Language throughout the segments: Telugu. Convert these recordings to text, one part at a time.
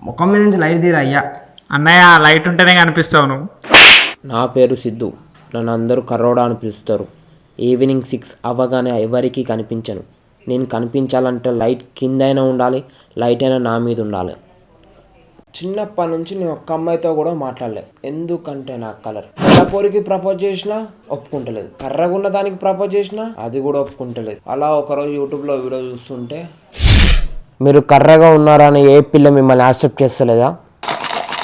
ముఖం మీద నుంచి లైట్ తీరా అయ్యా. అన్నయ్య లైట్ ఉంటేనే కనిపిస్తావు నువ్వు. నా పేరు సిద్ధు, నన్ను అందరూ కర్రోడా అని పిలుస్తారు. ఈవినింగ్ 6 అవ్వగానే ఎవరికీ కనిపించను. నేను కనిపించాలంటే లైట్ కిందైనా ఉండాలి, లైట్ అయినా నా మీద ఉండాలి. చిన్నప్పటి నుంచి నేను ఒక్క అమ్మాయితో కూడా మాట్లాడలేదు. ఎందుకంటే నా కలర్. పోరికి ప్రపోజ్ చేసినా ఒప్పుకుంటలేదు, కర్రగున్న దానికి ప్రపోజ్ చేసినా అది కూడా ఒప్పుకుంటలేదు. అలా ఒకరోజు యూట్యూబ్లో వీడియో చూస్తుంటే, మీరు కర్రగా ఉన్నారని ఏ పిల్ల మిమ్మల్ని యాక్సెప్ట్ చేస్తలేదా?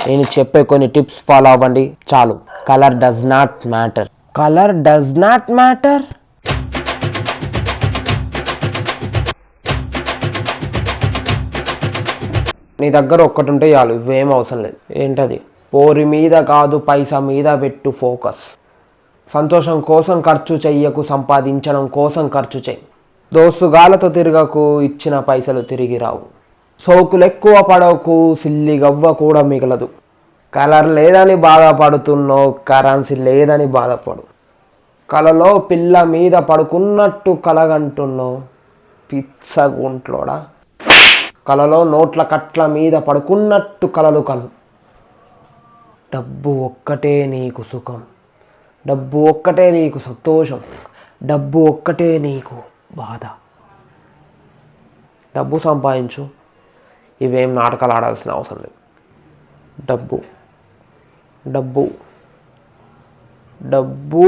నేను చెప్పే కొన్ని టిప్స్ ఫాలో అవ్వండి చాలు. Colour does not matter. Colour does not matter. నీ దగ్గర ఒక్కటి ఉంటే చాలు, ఇవేం అవసరం లేదు. ఏంటది? పోరి మీద కాదు పైసా మీద పెట్టు ఫోకస్. సంతోషం కోసం ఖర్చు చెయ్యకు, సంపాదించడం కోసం ఖర్చు చెయ్యి. దోస్తుగాలతో తిరగకు, ఇచ్చిన పైసలు తిరిగి రావు. సోకులు ఎక్కువ పడవకు, సిల్లి గవ్వ కూడా మిగలదు. కలర్ లేదని బాధపడుతున్నావు, కరెన్సీ లేదని బాధపడు. కలలో పిల్ల మీద పడుకున్నట్టు కలగంటున్నావు, పిచ్చగుంట్లోడా. కలలో నోట్ల కట్ల మీద పడుకున్నట్టు కలలు కలు. డబ్బు ఒక్కటే నీకు సుఖం, డబ్బు ఒక్కటే నీకు సంతోషం, డబ్బు ఒక్కటే నీకు బాధ. డబ్బు సంపాదించు, ఇవేం నాటకాలు ఆడాల్సిన అవసరం లేదు. డబ్బు డబ్బు డబ్బు